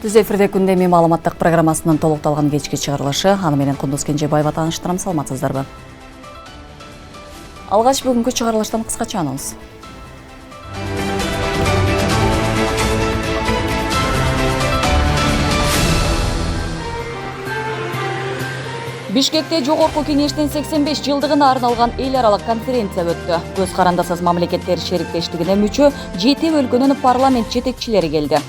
Түз эфирде күндеми маалыматтык программасынын толукталган кечки чыгарылышы. Аны менен Кундуз Кенжебаева тааныштырам, саламатсыздарбы? Алгач бүгүнкү чыгарылыштан кыскача анонс. Бишкекте Жогорку Кеңештин 85 жылдыгына арналган эл аралык конференция өттү. Көз карандасыз мамлекеттер шериктештигине мүчө 7 өлкөнүн парламент жетекчилери келди.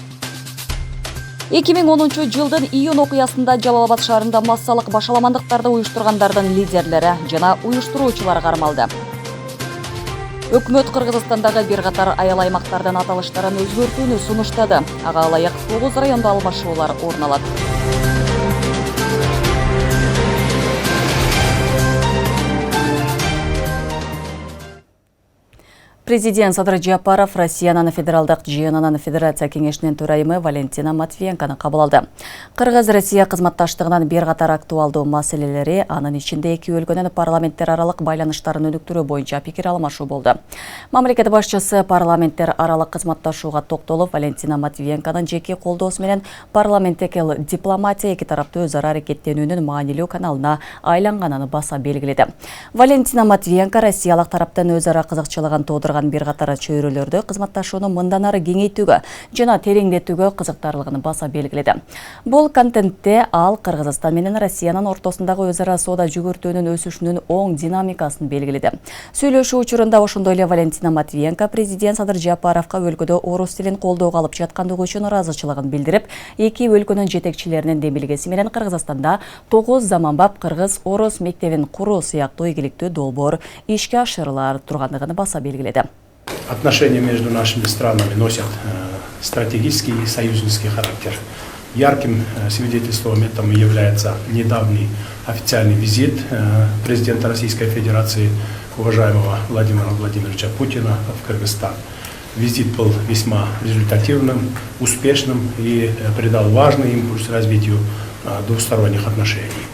2010 жылдын июнь окуясында Жалал-Абад шаарында массалык башаламандыктарды уюштургандардын лидерлери жана уюштуруучулары кармалды. Өкмөт Кыргызстандагы бир катар аял аймактардын аталыштарын өзгөртүүнү сунуштады. Ага ылайык 9 райондо алмашуулар орун алат. Президент Садыр Жапаров Россиянын федералдык жыйынынын Федерация кеңешинин төрайымы Валентина Матвиенканы кабыл алды. Кыргыз-Россия кызматташтыгынын бир катар актуалдуу маселелери, анын ичинде эки өлкөнүн парламенттер аралык байланыштарын өнүктүрүү боюнча пикир алмашуу болду. Мамлекет башчысы парламенттер аралык кызматташууга токтолуп, Валентина Матвиенканын жеке колдоосу менен парламенттеки дипломатия эки тараптуу өз ара аракеттенүүнүн маанилүү каналына айланганын баса белгиледи. Валентина Матвиенко Россиялык тараптан өз ара кызыкчылыгын туудурган бир катар чөйрөлөрдө кызматташууну мындан ары кеңейтүүгө жана тереңдетүүгө кызыктарлыгын баса белгиледи. Бул контентте ал Кыргызстан менен Россиянын ортосундагы өз ара соода жүгүртүүнүн өсүшүнүн оң динамикасын белгиледи. Сүйлөшүү учурунда ошондой эле Валентина Матвиенко президент Садыр Жапаровго өлкөдө орус тилин колдоого алып жаткандыгы үчүн ыраазычылыгын билдирип, эки өлкөнүн жетекчилеринин демилгеси менен Кыргызстанда 9 заманбап кыргыз-орус мектебин куруу сыяктуу ийгиликтүү долбоор ишке ашырылар тургандыгын баса белгиледи. Отношения между нашими странами носят стратегический и союзнический характер. Ярким свидетельством этому является недавний официальный визит президента Российской Федерации, уважаемого Владимира Владимировича Путина, в Кыргызстан. Визит был весьма результативным, успешным и придал важный импульс развитию двусторонних отношений.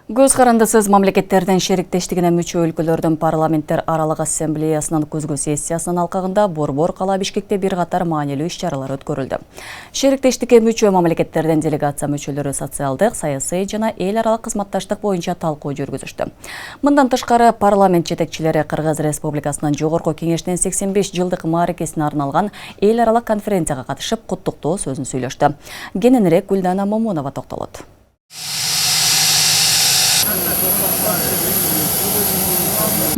Көз карандысыз мамлекеттердин шериктештигине мүчө өлкөлөрдүн парламенттер аралык ассамблеясынын күзгү сессиясынын алкагында Борбор кала Бишкекте бир катар маанилүү иш-чаралар өткөрүлдү. Шериктештикке мүчө мамлекеттердин делегация мүчөлөрү социалдык, саясий жана эл аралык кызматташтык боюнча талкуу жүргүзүштү. Мындан тышкары парламент жетекчилери Кыргыз Республикасынын Жогорку Кеңешинин 85 жылдык мааракесине арналган эл аралык конференцияга катышып, куттуктоо сөзүн сүйлөштү. Кененирээк Гүлдана Момунова токтолот.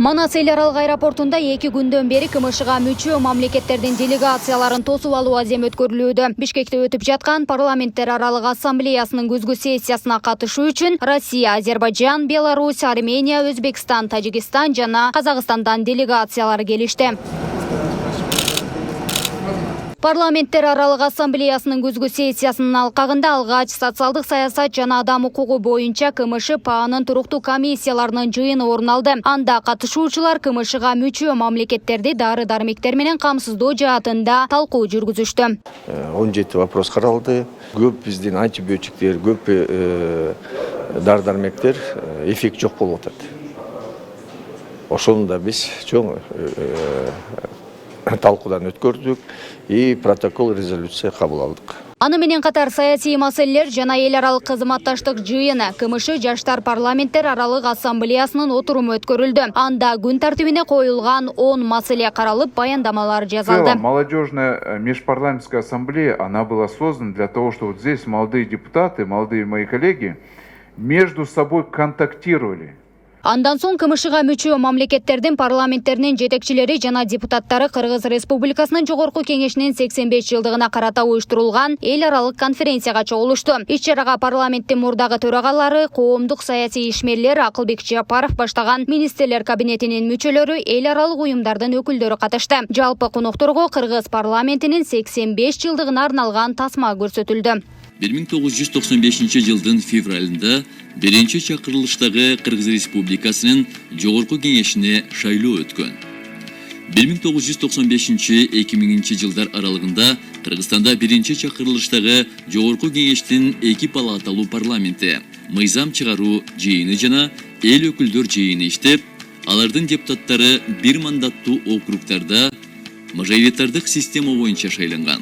Манас эл аралык аэропортунда 2 күндөн бери КМШга мүчө мамлекеттердин делегацияларын тосуп алуу азем өткөрүлүүдө. Бишкекте өтүп жаткан парламенттер аралык ассамблеясынын күзгү сессиясына катышуу үчүн Россия, Азербайджан, Беларусь, Армения, Өзбекстан, Тажикстан жана Казакстандан делегациялар келишти. Парламенттер аралык ассамблеясынын күзгү сессиясынын алкагында алгач социалдык саясат жана адам укугу боюнча КМШ ПАанын туруктуу комиссияларынын жыйыны орун алды. Анда катышуучулар КМШга мүчө мамлекеттерди дары-дармектер менен камсыздоо жаатында талкуу жүргүзүштү. 17 вопрос каралды. Көп биздин антибиотиктер, көп дары-дармектер эффект жок болуп атат. Ошону да биз чоң талкуудан өткөрдүк и протокол резолюция кабыл алдык. Аны менен катар саясий маселелер жана эл аралык кызматташтык жыйыны КМШ Жаштар парламенттер аралык ассамблеясынын отуруму өткөрүлдү. Анда күн тартибине коюлган 10 маселе каралып, баяндамалар жазылды. Молодежная межпарламентская ассамблея, она была создана для того, чтобы вот здесь молодые депутаты, молодые мои коллеги между собой контактировали. Андан соң КМШга мүчө мамлекеттердин парламенттеринин жетекчилери жана депутаттары Кыргыз Республикасынын Жогорку Кеңешинин 85 жылдыгына карата уюштурулган эл аралык конференцияга чогулушту. Иш-чарага парламенттин мурдагы төрагалары, коомдук саясий ишмерлер, Акылбек Жапаров баштаган министрлер кабинетинин мүчөлөрү, эл аралык уюмдардын өкүлдөрү катышты. Жалпы конокторго Кыргыз парламентинин 85 жылдыгына арналган тасма көрсөтүлдү. 1995 жылдын февралында биринчи чакырылыштагы Кыргыз Республикасынын Жогорку Кеңешине шайлоо өткөн. 1995-2000 жылдар аралыгында Кыргызстанда биринчи чакырылыштагы Жогорку Кеңештин 2 палаталуу парламенти мыйзам чыгаруу жыйыны жана эл өкүлдөр жыйыны иштеп, алардын депутаттары бир мандаттуу округтарда мажоритардык система боюнча шайланган.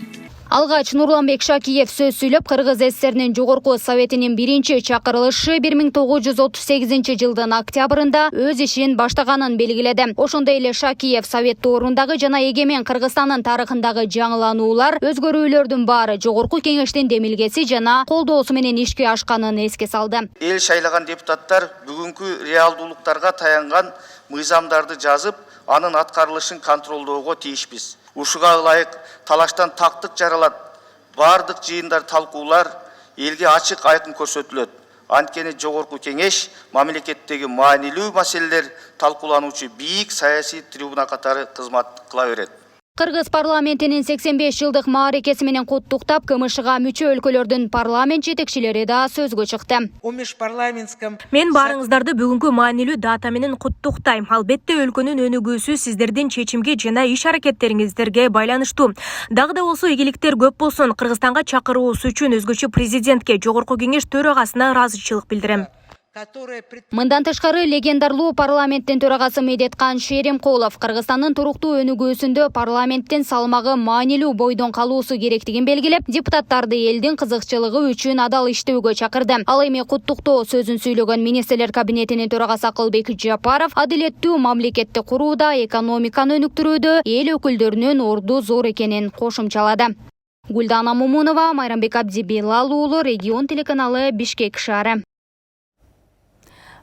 Алгач Нурланбек Шакиев сөз сүйлөп, Кыргыз ССРнин жогорку советинин биринчи чакырылышы 1938 жылдын октябрында өз ишин баштаганын белгиледи. Ошондой эле Шакиев Совет орундагы жана эгемен Кыргызстандын тарыхындагы жаңылануулар, өзгөрүүлөрдүн баары жогорку кеңештин демилгеси жана колдоосу менен ишке ашканын эске салды. Эл шайлаган депутаттар бүгүнкү реалдуулуктарга таянган мыйзамдарды жазып, анын аткарылышын контролдоого тийишпиз. Ушуга ылайык талаштан тактык жаралат, бардык жыйындар, талкуулар элге ачык айкын көрсөтүлөт. Анткени жогорку кеңеш мамлекеттеги маанилүү маселелер талкуулануучу бийик саясий трибуна катары кызмат кыла берет. Кыргыз парламентинин 85 жылдык мааракеси менен куттуктап, КМШга мүчө өлкөлөрдүн парламент жетекчилери да сөзгө чыкты. Мен барыңыздарды бүгүнкү маанилүү дата менен куттуктайм. Албетте өлкөнүн өнүгүүсү сиздердин чечимге жана иш аракеттериңиздерге байланыштуу. Дагы да болсо ийгиликтер көп болсун. Кыргызстанга чакыруусу үчүн өзгөчө президентке, жогорку кеңеш төрагасына ыраазычылык билдирем. Мындан тышкары легендарлуу парламенттин төрагасы Медеткан Шеримкулов Кыргызстандын туруктуу өнүгүүсүндө парламенттин салмагы маанилүү бойдон калуусу керектигин белгилеп, депутаттарды элдин кызыкчылыгы үчүн адал иштөөгө чакырды. Ал эми куттуктоо сөзүн сүйлөгөн министрлер кабинетинин төрагасы Акылбек Жапаров адилеттүү мамлекетти курууда, экономиканы өнүктүрүүдө эл өкүлдөрүнүн орду зор экенин кошумчалады. Гүлдана Мумунова, Майрамбек Абдибелал уулу, Регион телеканалы, Бишкек шаары.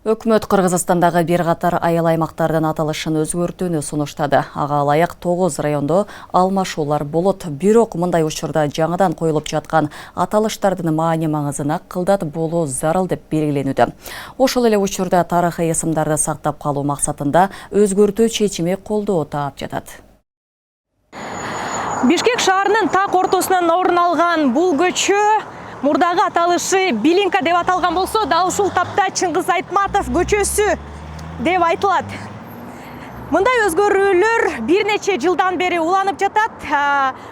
Өкмөт Кыргызстандагы бир катар айыл аймактардын аталышын өзгөртүүнү сунуштады. Ага ылайык 9 райондо алмашуулар болот. Бирок мындай учурда жаңыдан коюлуп жаткан аталыштардын маани маңызына кылдат болуу зарыл деп белгиленүүдө. Ошол эле учурда тарыхый ысымдарды сактап калуу максатында өзгөртүү чечими колдоо таап жатат. Бишкек шаарынын так ортосунан орун алган бул көчө мурдагы аталышы Билинка деп аталган болсо, дал ушул тапта Чыңгыз Айтматов көчөсү деп айтылат. Мындай өзгөрүүлөр бир нече жылдан бери уланып жатат.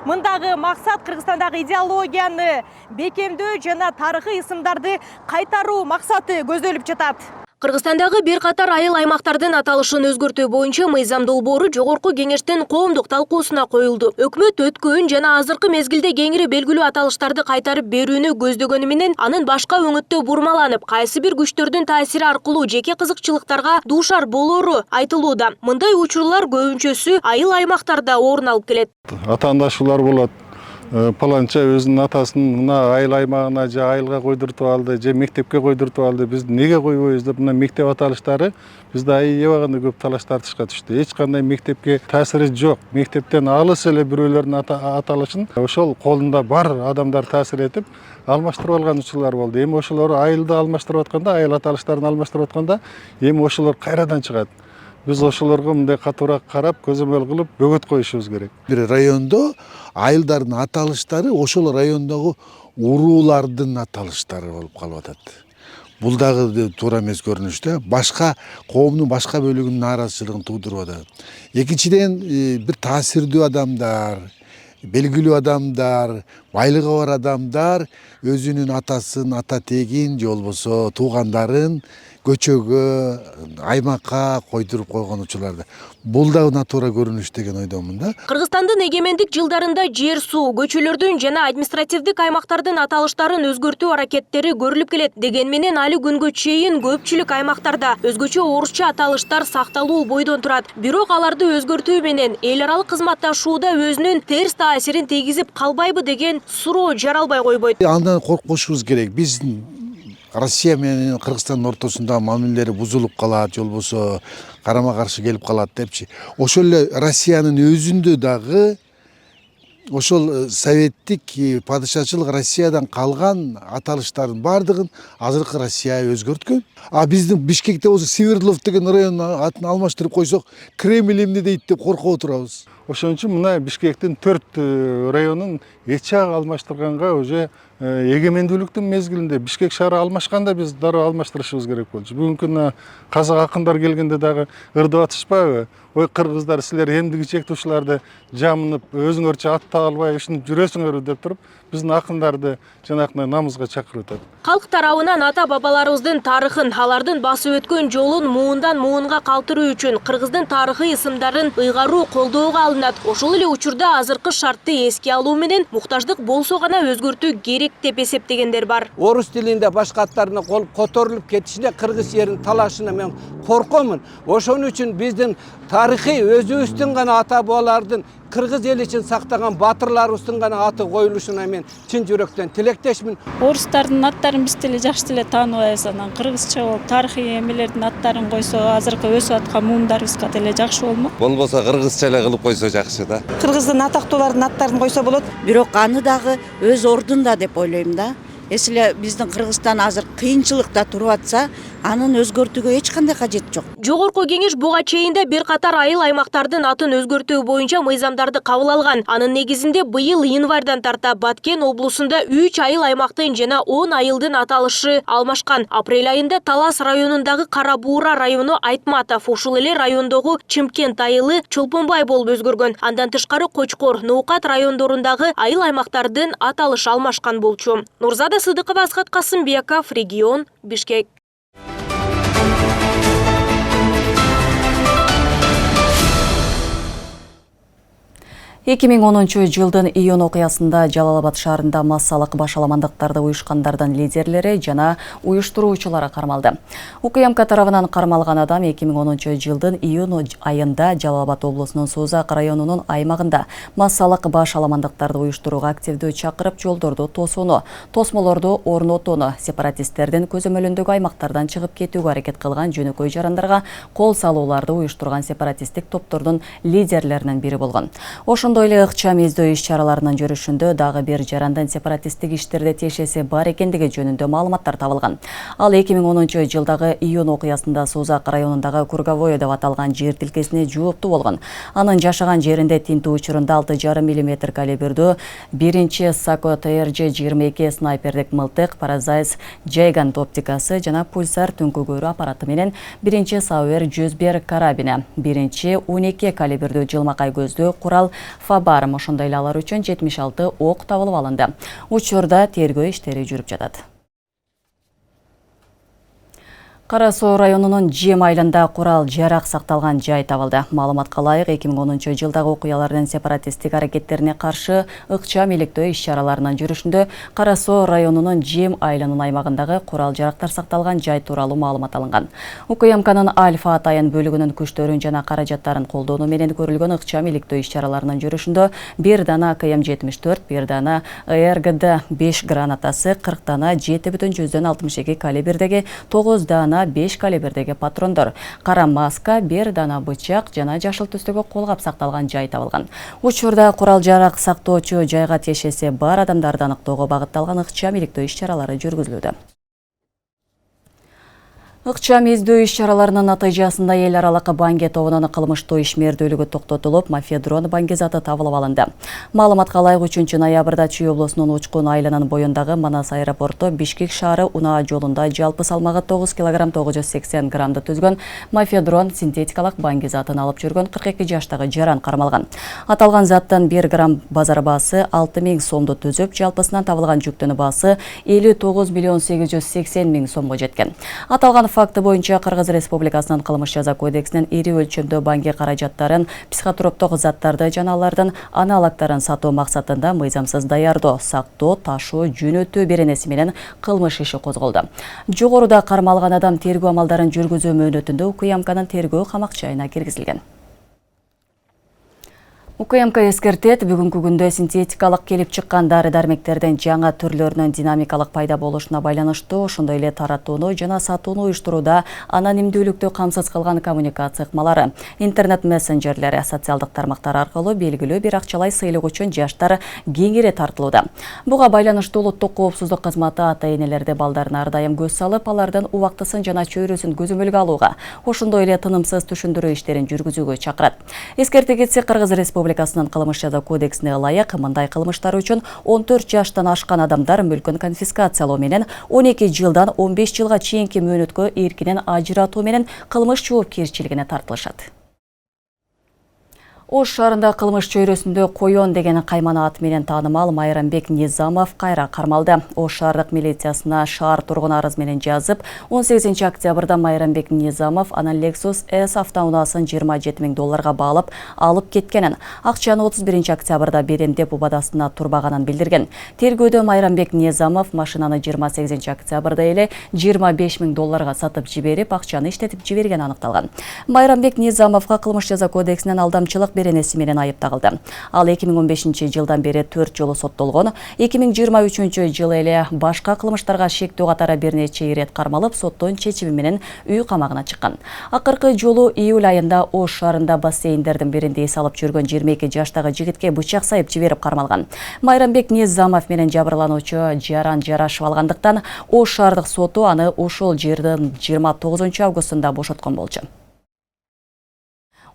Мындагы максат Кыргызстандагы идеологияны бекемдөө жана тарыхый ысымдарды кайтаруу максаты көздөлүп жатат. Кыргызстандагы бир катар айыл аймактардын аталышын өзгөртүү боюнча мыйзам долбоору жогорку кеңештин коомдук талкуусуна коюлду. Өкмөт өткөн жана азыркы мезгилде кеңири белгилүү аталыштарды кайтарып берүүнү көздөгөнү менен анын башка өңөттө бурмаланып, кайсы бир күчтөрдүн таасири аркылуу жеке кызыкчылыктарга дуушар болору айтылууда. Мындай учурлар көбүнчөсү айыл аймактарда орун алып келет. Атаандашуулар болот. Паланча өзүнүн атасын мына айыл аймагына же айылга койдуртуп алды, же мектепке койдуртуп алды. Биз неге койбойбуз деп мына мектеп аталыштары бизде аябаганда көп талаш тартышка түштү. Эч кандай мектепке таасири жок. Мектептен алыс эле бирөөлөрдүн аталышын ошол колунда бар адамдар таасир этип алмаштырып алган учурлар болду. Эми ошолор айылды алмаштырып атканда, айыл аталыштарын алмаштырып атканда, эми ошолор кайрадан чыгат. Biz ошолорго мындай катуураак карап, көзөмөл кылып, бөгөт коюшубуз керек. Бир райондо айылдардын аталыштары ошол райондогу уруулардын аталыштары болуп калып атат. Бул дагы туура эмес көрүнүш да. Башка коомдун башка бөлүгүнүн нааразычылыгын туудуруп атат. Экинчиден бир таасирдүү адамдар, белгилүү адамдар, байлыгы бар адамдар өзүнүн атасын, ата тегин же болбосо туугандарын көчөгө, аймакка койдуруп койгон учурларда. Бул да натура көрүнүш деген ойдомун да. Кыргызстандын эгемендик жылдарында жер суу, көчөлөрдүн жана административдик аймактардын аталыштарын өзгөртүү аракеттери көрүлүп келет. Деген менен али күнгө чейин көпчүлүк аймактарда өзгөчө орусча аталыштар сакталуу бойдон турат. Бирок аларды өзгөртүү менен эл аралык кызматташууда өзүнүн терс таасирин тийгизип калбайбы деген суроо жаралбай койбойт. Андан коркушубуз керек. Биз Россия менен Кыргызстандын ортосунда мамилелери бузулуп калат, же болбосо карама-каршы келип калат депчи. Ошол эле Россиянын өзүндө дагы ошол советтик падышачылык Россиядан калган аталыштардын бардыгын азыркы Россия өзгөрткөн. А биздин Бишкекте болсо Свердлов деген райондун атын алмаштырып койсок, Кремль эмне дейт деп коркуп отурабыз. Ошон үчүн мына Бишкектин 4 районун эчак алмаштырганга уже эгемендүүлүктүн мезгилинде Бишкек шаары алмашканда биз дароо алмаштырышыбыз керек болчу. Бүгүнкү күнү казак акындар келгенде дагы ырдып атышпайбы? Ой кыргыздар, силер эмдиги чекти ушуларды жамынып, өзүңөрчө атта албай ушинтип жүрөсүңөр деп туруп, биздин акындарды жанакындай намызга чакырып атат. Калк тарабынан ата бабаларыбыздын тарыхын, алардын басып өткөн жолун муундан муунга калтыруу үчүн кыргыздын тарыхый ысымдарын ыйгаруу колдоого алынат. Ошол эле учурда азыркы шартты эске алуу менен муктаждык болсо гана өзгөртүү керек деп эсептегендер бар. Орус тилинде башка аттарына кол которулуп кетишине, кыргыз жерин талашына мен коркомун. Ошон үчүн биздин тарыхый өзүбүздүн гана ата бабалардын кыргыз эл үчүн сактаган батырларыбыздын гана аты коюлушуна мен чын жүрөктөн тилектешмин. Орустардын аттарын биз деле жакшы деле тааныбайбыз, анан кыргызча болуп тарыхый эмелердин аттарын койсо, азыркы өсүп аткан муундарыбызга деле жакшы болмок. Болбосо кыргызча эле кылып койсо жакшы да. Кыргыздын атактуулардын аттарын койсо болот. Бирок аны дагы өз ордунда деп ойлойм да. Эсиле биздин Кыргызстан азыр кыйынчылыкта туруп атса, анын өзгөртүүгө эч кандай кажет жок. Жогорку кеңеш буга чейин бир катар айыл аймактардын атын өзгөртүү боюнча мыйзамдарды кабыл алган. Анын негизинде быйыл январдан тарта Баткен облусунда 3 айыл аймактын жана 10 айылдын аталышы алмашкан. Апрель айында Талас районундагы Кара Буура району Айтматов, ушул эле райондогу Чымкент айылы Чолпонбай болуп өзгөргөн. Андан тышкары Кочкор, Ноокат райондорундагы айыл аймактардын аталышы алмашкан болчу. Нурзада Сыдыкова, Асхат Касымбеков, регион, Бишкек. 2010 жылдын июнь окуясында Жалал-Абад шаарында массалык башаламандыктарды уюшкандардын лидерлери жана уюштуруучулары кармалды. УКМК тарабынан кармалган адам 2010 жылдын июнь айында Жалал-Абад облусунун Созак районунун аймагында массалык башаламандыктарды уюштурууга активдүү чакырып жолдорду тосууну, тосмолорду орнотууну, сепаратисттердин көзөмөлүндөгү аймактардан чыгып кетүүгө аракет кылган жөнөкөй жарандарга кол салууларды уюштурган сепаратисттик топтордун лидерлеринин бири болгон. Ошондой эле ыкчам издөө иш-чараларынын жүрүшүндө дагы бир жарандан сепаратисттик иштерде тиешеси бар экендиги жөнүндө маалыматтар табылган. Ал 2010 жылдагы июнь окуясында Созак районундагы Курговое деп аталган жер тилкесине жооптуу болгон. Анын жашаган жеринде тинтүү учурунда 6,5 мм калибрдүү 1 Сако ТРЖ-22 снайпердик мылтык, Паразайс Джейган оптикасы жана пульсар түнкү көрүү аппараты менен 1 Сауэр 101 карабини, 1 12 калибрдүү жылмакай көздүү курал Фабар, ошондой эле алар үчүн 76 ок табылып алынды. Учурда тергөө иштери жүрүп жатат. Кара Суу районунун Жем айылында курал жарак сакталган жай табылды. Маалыматка ылайык 2010 жылдагы окуялардын сепаратисттик аракеттерине каршы ыкчам иликтөө иш-чараларынын жүрүшүндө Кара Суу районунун Жем айылынын аймагындагы курал жарактар сакталган жай тууралуу маалымат алынган. УКМКнын Альфа Атайын бөлүгүнүн күчтөрүн жана каражаттарын колдонуу менен көрүлгөн ыкчам иликтөө иш-чараларынын жүрүшүндө 1 дана КМ-74, 1 дана РГД 5 гранатасы, 40 дана 7,62 калибрдеги, 9 дана 5 калибрдеги патрондор, кара маска, 1 дана бычак жана жашыл түстөгү колгап сакталган жай табылган. Учурда курал жарак сактоочу жайга тиешеси бар адамдарды аныктоого багытталган ыкчам иликтөө иш-чаралары жүргүзүлүүдө. Ыкчам издөө иш-чараларынын натыйжасында эл аралык банги тобунун кылмыштуу ишмердүүлүгү токтотулуп, мафедрон банги заты табылып алынды. Маалыматка ылайык 3 ноябрда Чүй облусунун Учкун айылынын боюндагы Манас аэропорту Бишкек шаары Унаа жолунда жалпы салмагы 9 кг 980 грамды түзгөн мафедрон синтетикалык банги затын алып жүргөн 42 жаштагы жаран кармалган. Аталган заттын 1 грамм базар баасы 6000 сомду түзүп, жалпысынан табылган жүктөнүү баасы 59,880,000 сомго жеткен. Аталган факты боюнча Кыргыз Республикасынын кылмыш жаза кодексинин ири өлчөмдө банги каражаттарын, психотроптук заттарды жана алардын аналогдорун сатуу максатында мыйзамсыз даярдоо, сактоо, ташуу, жөнөтүү беренеси менен кылмыш иши козголду. Жогоруда кармалган адам тергөө амалдарын жүргүзүү мөөнөтүндө УКМКнын тергөө камакчайына киргизилген. УКМК эскертет, бүгүнкү күндө синтетикалык келип чыккан дары-дармектердин жаңа түрлөрүнүн динамикалык пайда болушуна байланыштуу, ошондой эле таратууну жана сатууну уюштурууда анонимдүүлүктү камсыз кылган коммуникация ыкмалары, интернет мессенджерлери, социалдык тармактар аркылуу белгилүү бир акчалай сыйлык үчүн жаштар кеңири тартылууда. Буга байланыштуу улуттук коопсуздук кызматы ата-энелерди балдарына ар дайым көз салып, алардын убактысын жана чөйрөсүн көзөмөлгө алууга, ошондой эле тынымсыз түшүндүрүү иштерин жүргүзүүгө чакырат. Эскерте кетсе, Кыргыз Республикасынын кылмыш жаза кодексине ылайык мындай кылмыштар үчүн 14 жаштан ашкан адамдар мүлкүн конфискациялоо менен 12 жылдан 15 жылга чейинки мөөнөткө эркинен ажыратуу менен кылмыш жоопкерчилигине тартылышат. Ош шаарында кылмыш чөйрөсүндө койон деген каймана ат менен таанымал Майрамбек Низамов кайра кармалды. Ош шаардык милициясына шаар тургуну арыз менен жазып, 18 октябрда Майрамбек Низамов анын Lexus S автоунаасын $27.000 баалып алып кеткенин, акчаны 31 октябрда берем деп убадасына турбаганын билдирген. Тергөөдө Майрамбек Низамов машинаны 28 октябрда эле $25.000 сатып жиберип, акчаны иштетип жибергени аныкталган. Майрамбек Низамовго кылмыш жаза кодексинен алдамчылык беренеси менен айыпталды. Ал 2015 жылдан бери 4 жолу соттолгон. 2023 жылы эле башка кылмыштарга шектүү катары бир нече ирет кармалып, соттун чечими менен үй камагына чыккан. Акыркы жолу июль айында Ош шаарында бассейндердин биринде эс алып жүргөн 22 жаштагы жигитке бычак сайып жиберип кармалган. Майрамбек Низамов менен жабырлануучу жаран жарашып алгандыктан Ош шаардык соту аны ошол жердин 29 августунда бошоткон болчу.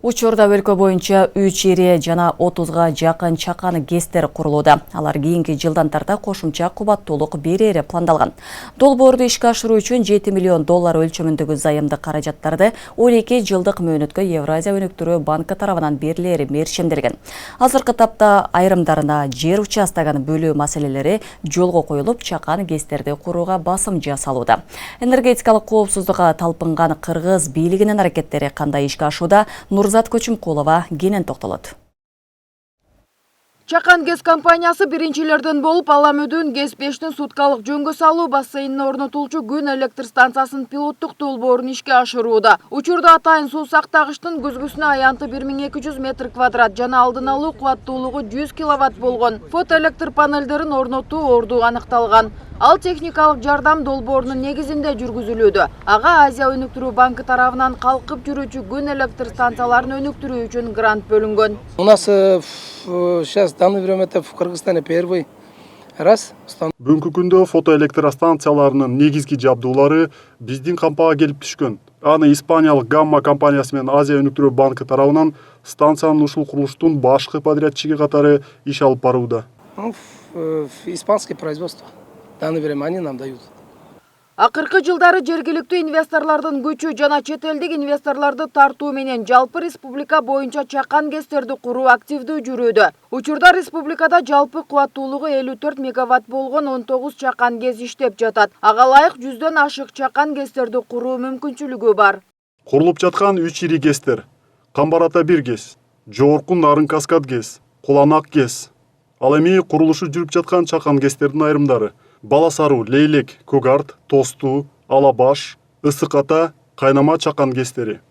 Учурда өлкө боюнча 3 ири жана 30га жакын чакан ГЭСтер курулууда. Алар кийинки жылдан тарта кошумча кубаттуулук берери пландалган. Долбоорду ишке ашыруу үчүн $7 миллион өлчөмүндөгү зайымдык каражаттарды 12 жылдык мөөнөткө Евразия өнүктүрүү банкы тарабынан берилери мерчемделген. Азыркы тапта айрымдарына жер участогун бөлүү маселелери жолго коюлуп, чакан ГЭСтерди курууга басым жасалууда. Энергетикалык коопсуздукка талпынган кыргыз бийлигинин аракеттери кандай ишке ашууда? Нурзат Көчүмкулова кенен токтолот. Чакан ГЭС компаниясы биринчилерден болуп, Аламөдүн ГЭС 5-тин суткалык жөнгө салуу бассейнине орнотулчу күн электр станциясынын пилоттук долбоорун ишке ашырууда. Учурда атайын суу сактагычтын көзгүсүнө аянты 1200 метр квадрат жана алдын алуу кубаттуулугу 100 киловатт болгон фотоэлектр панелдерин орнотуу орду аныкталган. Ал техникалык жардам долбоорунун негизинде жүргүзүлүүдө. Ага Азия өнүктүрүү банкы тарабынан калкып жүрүүчү күн электр станцияларын өнүктүрүү үчүн грант бөлүнгөн. У нас сейчас в данное время это в Кыргызстане первый раз. Бүгүнкү күндө фотоэлектростанцияларынын негизги жабдуулары биздин кампага келип түшкөн. Аны Испаниялык Гамма компаниясы менен Азия өнүктүрүү банкы тарабынан станциянын ушул курулуштун башкы подрядчиги катары иш алып барууда. Испанское производство. В данное время они нам дают. Акыркы жылдары жергиликтүү инвесторлордун күчү жана чет элдик инвесторлорду тартуу менен жалпы республика боюнча чакан ГЭСтерди куруу активдүү жүрүүдө. Учурда республикада жалпы кубаттуулугу 54 мегаватт болгон 19 чакан ГЭС иштеп жатат. Ага ылайык 100дөн ашык чакан ГЭСтерди куруу мүмкүнчүлүгү бар. Курулуп жаткан 3 ири ГЭСтер: Камбарата 1 ГЭС, Жогорку Нарын Каскад ГЭС, Куланак ГЭС. Ал эми курулушу жүрүп жаткан чакан ГЭСтердин айрымдары: Баласаруу, Лейлек, Көгарт, Тостуу, Алабаш, Ысык Ата, Кайнама чакан ГЭСтери.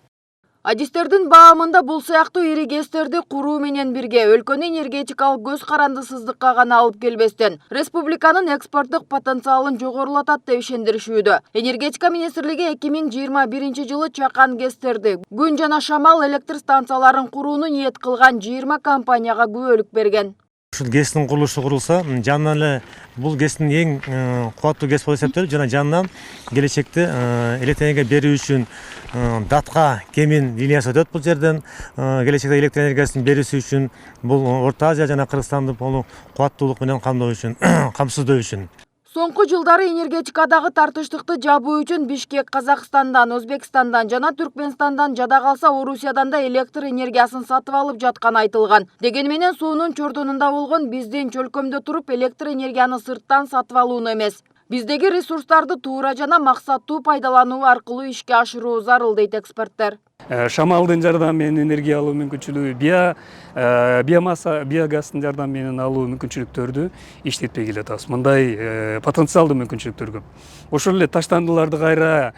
Адистердин баамында бул сыяктуу ири ГЭСтерди куруу менен бирге өлкөнүн энергетикалык көз карандысыздыкка гана алып келбестен, республиканын экспорттук потенциалын жогорулатат деп ишендиришүүдө. Энергетика министрлиги 2021 жылы чакан ГЭСтерди, күн жана шамал электр станцияларын курууну ниет кылган 20 компанияга күбөлүк берген. Ушул ГЭСтин курулушу курулса, жанынан эле бул ГЭСтин эң кубаттуу ГЭС болуп эсептелип, жана жанынан келечекте электр энергия берүү үчүн датка кемин линиясы өтөт бул жерден. Келечекте электр энергиясын берүүсү үчүн бул Орто Азия жана Кыргызстанды кубаттуулук менен камдоо үчүн, камсыздоо үчүн. Соңку жылдары энергетикадагы тартыштыкты жабуу үчүн Бишкек Казакстандан, Өзбекстандан жана Түркменстандан, жада калса Орусиядан да электр энергиясын сатып алып жаткан айтылган. Дегени менен суунун чордонунда болгон биздин чөлкөмдө туруп электр энергияны сырттан сатып алууну эмес, биздеги ресурстарды туура жана максаттуу пайдалануу аркылуу ишке ашыруу зарыл дейт эксперттер. Шамалдын жардамы менен энергия алуу мүмкүнчүлүгү, биомасса, биогастын жардамы менен алуу мүмкүнчүлүктөрдү иштетпей келатабыз. Мындай потенциалдуу мүмкүнчүлүктөр көп. Ошол эле таштандыларды кайра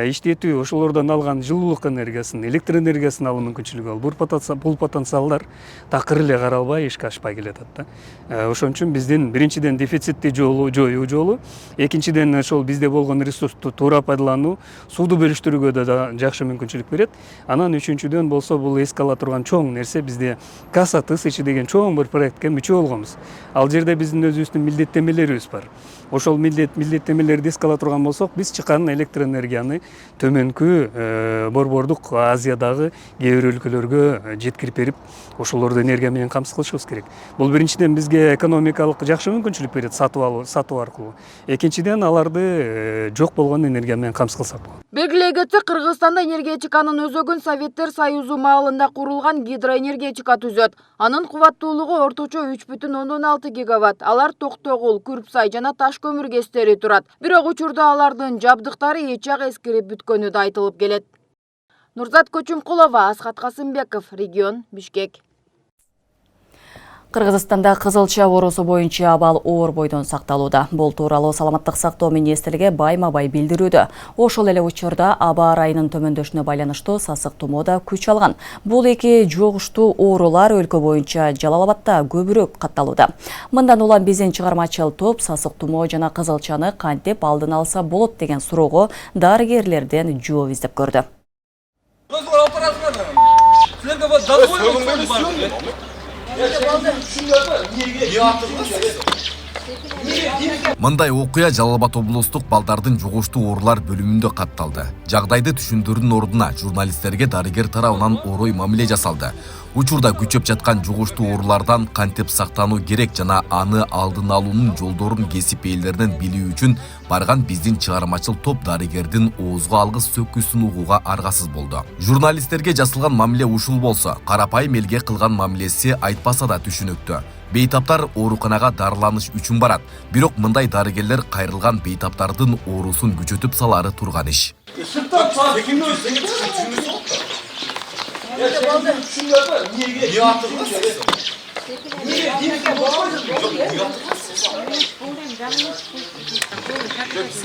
иштетүү, ошолордон алган жылуулук энергиясын, электр энергиясын алуу мүмкүнчүлүгү бар. Бул потенциалдар такыр эле каралбай ишке ашпай келатат да. Ошон үчүн биздин биринчиден дефицитти жоюу жолу, экинчиден ошол бизде болгон ресурсту туура пайдалануу, сууду бөлүштүрүүгө да жакшы мүмкүнчүлүк берет. Анан үчүнчүдөн болсо бул эске ала турган чоң нерсе, бизде Каса ТСЧ деген чоң бир проектке мүчө болгонбуз. Ал жерде биздин өзүбүздүн милдеттенмелерибиз бар. ошол милдеттемелерди эске ала турган болсок, биз чыккан электр энергияны төмөнкү борбордук Азиядагы кээ бир өлкөлөргө жеткирип берип, ошолорду энергия менен камсыз кылышыбыз керек. Бул биринчиден бизге экономикалык жакшы мүмкүнчүлүк берет сатуу аркылуу. Экинчиден аларды жок болгон энергия менен камсыз кылсак болот. Белгилей кетсек, Кыргызстанда энергетиканын өзөгүн Советтер Союзу маалында курулган гидроэнергетика түзөт. Анын кубаттуулугу орточо 3,6 гигаватт. Алар Токтогул, Күрпсай жана таш көмүр кестери турат. Бирок учурда алардын жабдыктары эч жак эскирип бүткөнү да айтылып келет. Нурзат Көчүмкулова, Асхат Касымбеков, регион, Бишкек. Кыргызстанда кызылча оорусу боюнча абал оор бойдон сакталууда. Бул тууралуу Саламаттык сактоо министрлиги байма-бай билдирүүдө. Ошол эле учурда аба ырайынын төмөндөшүнө байланыштуу сасык тумоо да күч алган. Бул эки жугуштуу оорулар өлкө боюнча Жалал Абадда көбүрөөк катталууда. Мындан улам биздин чыгармачыл топ сасык тумоо жана кызылчаны кантип алдын алса болот деген суроого дарыгерлерден жооп издеп көрдү. Мындай окуя Жалал Абад облустук балдардын жугуштуу оорулар бөлүмүндө катталды. Жагдайды түшүндүрүүнүн ордуна журналисттерге дарыгер тарабынан орой мамиле жасалды. Учурда күчөп жаткан жугуштуу оорулардан кантип сактануу керек жана аны алдын алуунун жолдорун кесип ээлдеринен билүү үчүн барган биздин чыгармачыл топ дарыгердин оозго алгыс сөккүсүн угууга аргасыз болду. Журналисттерге жасалган мамиле ушул болсо, карапайым элге кылган мамилеси айтпаса да түшүнүктүү. Бейтаптар ооруканага дарыланыш үчүн барат. Бирок мындай дарыгерлер кайрылган бейтаптардын оорусун күчөтүп салары турган иш.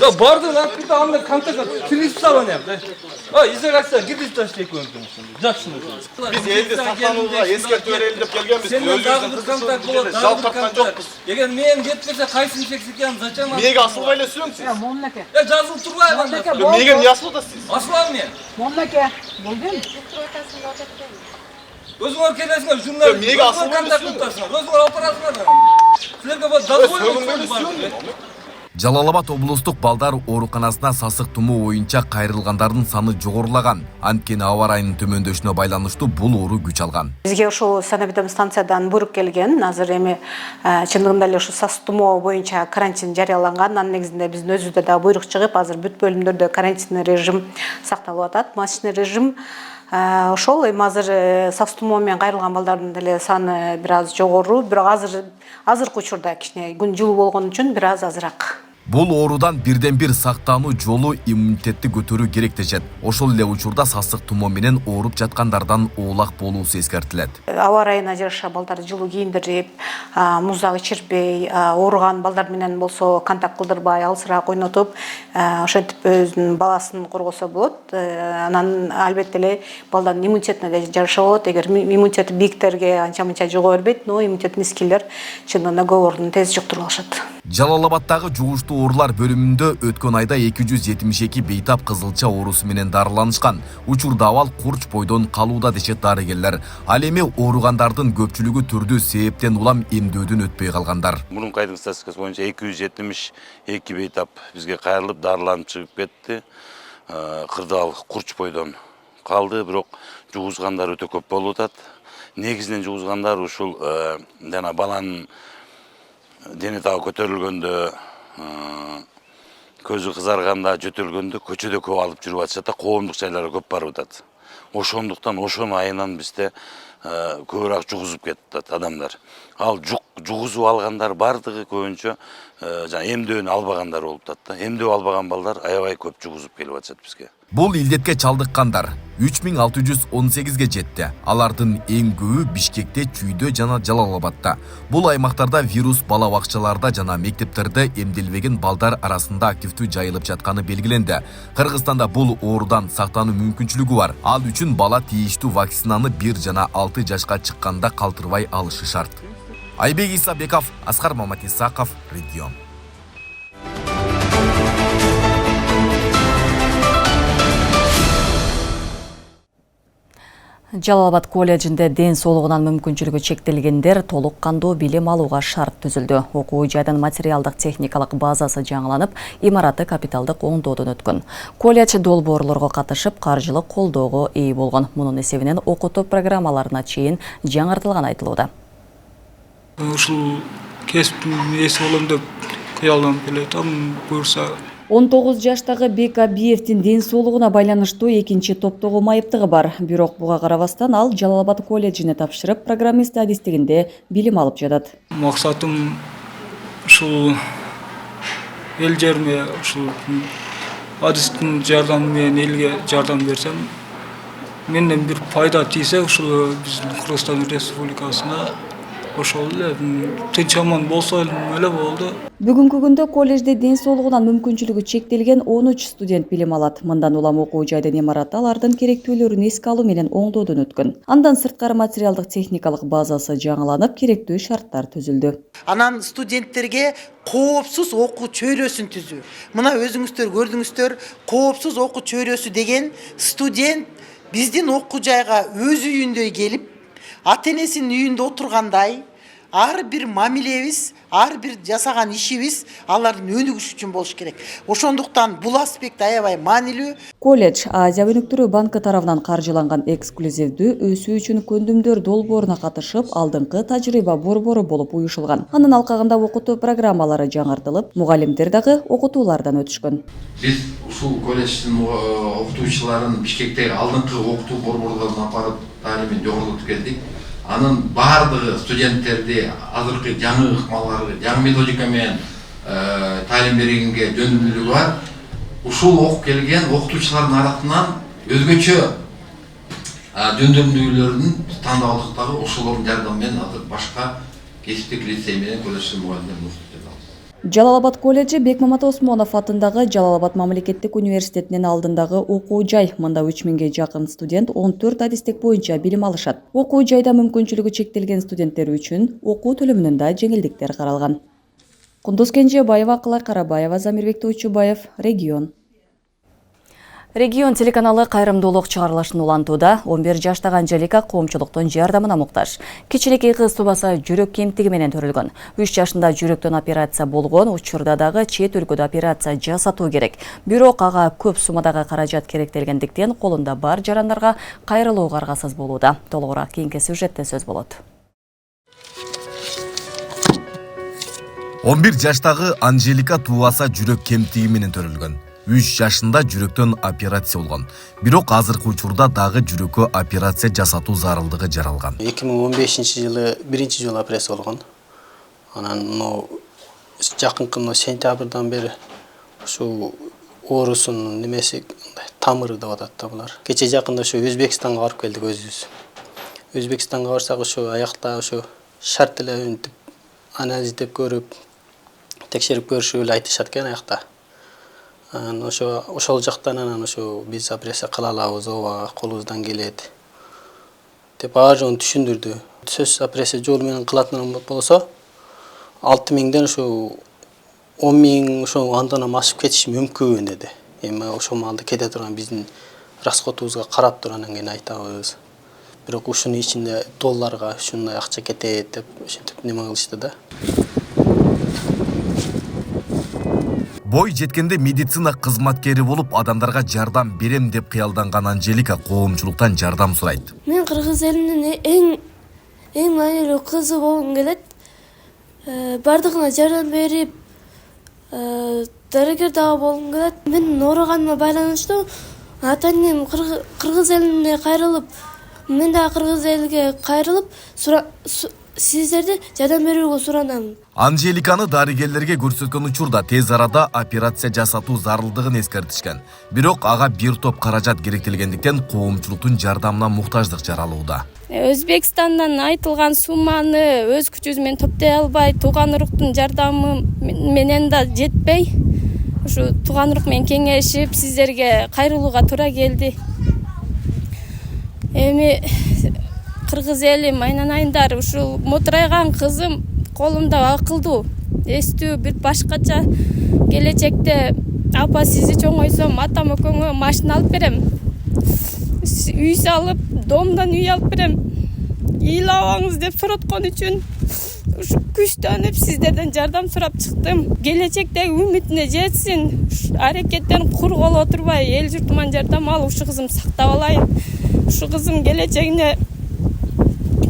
Да барды накыта анда контакт телефон yaptı. Ha izlersen gidip taşlayıp öldüm şimdi. Jaksın. Biz elde saklanууга эскертүү берели деп келгенбиz. Өзүбүздүн контакт болот. Жалпакан жокпуз. Эгер мен жетпесе кайсын сексекен зачем? Меге асылбай эле сүрөңсүз? Момнаке. Жазылып турбай анда. Меге эмне асылып атасыз? Асылам мен. Момнаке. Болдун? Өзүңөр келесиңер журнал. Меге асылбай контакт кыласыңар. Өзүңөр операциялар. Силерге бул дозвол. Жалал Абад облустук балдар ооруканасына сасык тумоо боюнча кайрылгандардын саны жогорулаган. Анткени аба ырайынын төмөндөшүнө байланыштуу бул оору күч алган. Бизге ошол санабитем станциядан буйрук келген. Азыр эми чындыгында эле ушу сасык тумоо боюнча карантин жарыяланган. Анын негизинде биздин өзүбүздө да буйрук чыгып, азыр бүт бөлүмдөрдө карантин режим сакталып атат. Масочный режим ошол эми азыр сасык тумоо менен кайрылган балдардын деле саны бир аз жогору, бирок азыркы учурда кичине күн жылуу болгон үчүн бир аз азыраак. Бул оорудан бирден бир сактануу жолу иммунитетти көтөрүү керек дешет. Ошол эле учурда сасык тумоо менен ооруп жаткандардан оолак болуусу эскертилет. Аба ырайына жараша балдарды жылуу кийиндирип, муздак ичирбей, ооруган балдар менен болсо контакт кылдырбай, алысыраак ойнотуп, ошентип өзүнүн баласын коргосо болот. Анан албетте эле балдардын иммунитетине да жараша болот. Эгер иммунитети бийиктерге анча-мынча жуга бербейт, но иммунитети низкилер чындыгында көп оорууну тез жуктуруп алышат. Жалал Абаддагы жугуштуу оорулар бөлүмүндө өткөн айда 272 бейтап кызылча оорусу менен дарыланышкан. Учурда абал курч бойдон калууда дешет дарыгерлер. Ал эми ооругандардын көпчүлүгү түрдүү себептен улам эмдөөдөн өтпөй калгандар. Мурунку айдын статистикасы боюнча 272 бейтап бизге кайрылып дарыланып чыгып кетти. Кырдаал курч бойдон калды, бирок жугузгандар өтө көп болуп атат. Негизинен жугузгандар ушул жана баланын дене табы көтөрүлгөндө, көзү кызарганда, жөтөлгөндө көчөдө көп алып жүрүп атышат да, коомдук жайларга көп барып атат. Ошондуктан ошонун айынан бизде көбүрөөк жугузуп кетет адамдар. Ал жугузуп алгандар бардыгы көбүнчө жана эмдөөнү албагандар болуп атат да. Эмдөө албаган балдар аябай көп жугузуп келип атышат бизге. Бул илдетке чалдыккандар 3618ге жетти. Алардын эң көбү Бишкекте, Чүйдө жана Жалал Абадта. Бул аймактарда вирус бала бакчаларда жана мектептерде эмделбеген балдар арасында активдүү жайылып жатканы белгиленди. Кыргызстанда бул оорудан сактануу мүмкүнчүлүгү бар. Ал үчүн бала тийиштүү вакцинаны 1 жана 6 жашка чыкканда калтырбай алышы шарт. Айбек Исабеков, Аскар Маматисаков, регион. Жалал-Абад колледжинде ден соолугунан мүмкүнчүлүгү чектелгендер толук кандуу билим алууга шарт түзүлдү. Окуу жайдын материалдык техникалык базасы жаңыланып, имараты капиталдык оңдоодон өткөн. Колледж долбоорлорго катышып, каржылык колдоого ээ болгон. Мунун эсебинен окутуу программаларына чейин жаңыртылган айтылууда. Ушул кесиптин ээси болом деп кыялданып келатам, буюрса. 19 жаштагы Бек Абиевдин ден соолугуна байланыштуу экинчи топтогу майыптыгы бар. Бирок буга карабастан ал Жалал-Абад колледжине тапшырып, программист адистигинде билим алып жатат. Максатым ушул эл жериме ушул адистин жардамы менен элге жардам берсем, менден бир пайда тийсе, ушул биздин Кыргызстан Республикасына ошол эле тынч аман болсо эле болду. Бүгүнкү күндө колледжде ден соолугунан мүмкүнчүлүгү чектелген 13 студент билим алат. Мындан улам окуу жайдын имараты алардын керектүүлөрүн эске алуу менен оңдоодон өткөн. Андан сырткары материалдык техникалык базасы жаңыланып, керектүү шарттар түзүлдү. Анан студенттерге коопсуз окуу чөйрөсүн түзүү. Мына өзүңүздөр көрдүңүздөр, коопсуз окуу чөйрөсү деген студент биздин окуу жайга өз үйүндөй келип, ата-энесинин үйүндө отургандай, ар бир мамилебиз, ар бир жасаган ишибиз алардын өнүгүшү үчүн болуш керек. Ошондуктан бул аспект аябай маанилүү. Колледж Азия өнүктүрүү банкы тарабынан каржыланган эксклюзивдүү өсүү үчүн көндүмдөр долбооруна катышып, алдыңкы тажрыйба борбору болуп уюшулган. Анын алкагында окутуу программалары жаңыртылып, мугалимдер дагы окутуулардан өтүшкөн. Биз ушул колледждин окутуучуларын Бишкектеги алдыңкы окутуу борборлоруна апарып, таалимин жогорултуп келдик. Анын бардыгы студенттерди азыркы жаңы ыкмаларга, жаңы методика менен таалим бергенге жөндөмдүүлүгү бар. Ушул окуп келген окутуучулардын арасынан өзгөчө жөндөмдүүлөрдүн тандоолдуктагы ошолордун жардамы менен азыр башка кесиптик лицей менен колледждин мугалимдерин окутуп жатабыз. Жалал-Абад колледжи Бекмамат Осмонов атындагы Жалал-Абад мамлекеттик университетинин алдындагы окуу жай. Мында 3000ге жакын студент 14 адистик боюнча билим алышат. Окуу жайда мүмкүнчүлүгү чектелген студенттер үчүн окуу төлөмүнөн да жеңилдиктер каралган. Кундуз Кенжебаева, Акылай Карабаева, Замирбек Тойчубаев, Регион. Регион телеканалы кайрымдуулук чыгарылышын улантууда. 11 жаштагы Анжелика коомчулуктун жардамына муктаж. Кичинекей кыз тубаса жүрөк кемтиги менен төрөлгөн. 3 жашында жүрөктөн операция болгон, учурда дагы чет өлкөдө операция жасатуу керек. Бирок ага көп суммадагы каражат керектелгендиктен колунда бар жарандарга кайрылууга аргасыз болууда. Толугураак кийинки сюжетте сөз болот. 11 жаштагы Анжелика тубаса жүрөк кемтиги менен төрөлгөн. 3 жашында жүрөктөн операция болгон. Бирок азыркы учурда дагы жүрөккө операция жасатуу зарылдыгы жаралган. 2015-жылы биринчи жолу операция болгон. Анан жакынкы сентябрдан бери ушу оорусунун немеси тамыры деп атат да булар. Кече жакында ушу Өзбекстанга барып келдик өзүбүз. Өзбекстанга барсак ушу аякта ушу шарт эле үнтүп анализ деп көрүп, текшерип көрүшүп эле айтышат экен аякта. Ошол жактан анан биз операция кыла алабыз, ооба колубуздан келет деп ар жолун түшүндүрдү. Сөз операция жолу менен кылатын болсо 6000ден 10.000 андан ашып кетиши мүмкүн деди. Эми ошол маалда кете турган биздин расходубузга карап туруп анан кийин айтабыз. Бирок ушунун ичинде долларга ушундай акча кетет деп ошентип неме кылышты да. Бой жеткенде медицина кызматкери болуп, адамдарга жардам берем деп кыялданган Анжелика коомчулуктан жардам сурайт. Мен кыргыз элинин эң маанилүү кызы болгум келет. Бардыгына жардам берип, дарыгер дагы болгум келет. Мен ооруганыма байланыштуу ата-энем кыргыз элине кайрылып, мен дагы кыргыз элге кайрылып, сиздерди жардам берүүгө суранам. Анжеликаны дарыгерлерге көрсөткөн учурда тез арада операция жасатуу зарылдыгын эскертишкен. Бирок ага бир топ каражат керектелгендиктен коомчулуктун жардамына муктаждык жаралууда. Өзбекстандан айтылган сумманы өз күчүбүз менен топтой албай, тууган уруктун жардамы менен да жетпей, ушу тууган урук менен кеңешип, сиздерге кайрылууга туура келди. Эми кыргыз элим айнанайындар, ушул мотурайган кызым колумда акылдуу, эстүү, бир башкача келечекте апа сизди чоңойсом атам экөөңө машина алып берем. үй салып, домдан үй алып берем. Ыйлабаңыз деп сураткан үчүн ушу күчтөнүп сиздерден жардам сурап чыктым. Келечектеги үмүтүнө жетсин. Аракеттен кур боло турбай, эл журтуман жардам алып ушу кызым сактап алайын. Ушу кызым келечегине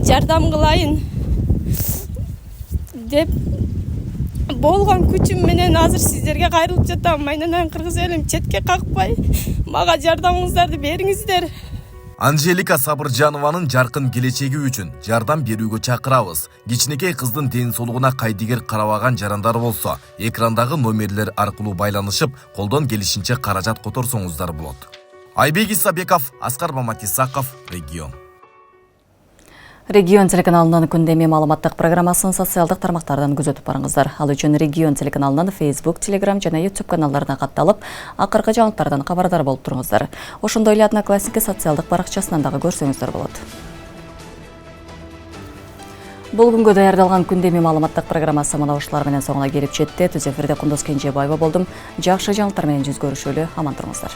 жардам кылайын деп болгон күчүм менен азыр сиздерге кайрылып жатам. Айнанан кыргыз элим четке какпай, мага жардамыңыздарды бериңиздер. Анжелика Сабыржанованын жаркын келечеги үчүн жардам берүүгө чакырабыз. Кичинекей кыздын ден соолугуна кайдыгер карабаган жарандар болсо, экрандагы номерлер аркылуу байланышып, колдон келишинче каражат которсоңуздар болот. Айбек Исабеков, Аскар Маматисаков, Регион. Регион телеканалынын күндеме маалыматтык программасын социалдык тармактардан күзөтүп барыңыздар. Ал үчүн Регион телеканалынын Facebook, Telegram жана YouTube каналдарына катталып, акыркы жаңылыктардан кабардар болуп туруңуздар. Ошондой эле Одноклассники социалдык баракчасынан дагы көрсөңүздөр болот. Бул күнгө даярдалган күндеме маалыматтык программасы мына ушулар менен соңуна келип жетти. Түз эфирде Кундуз Кенжебаева болдум. Жакшы жаңылыктар менен жүз көрүшөлү. Аман туруңуздар.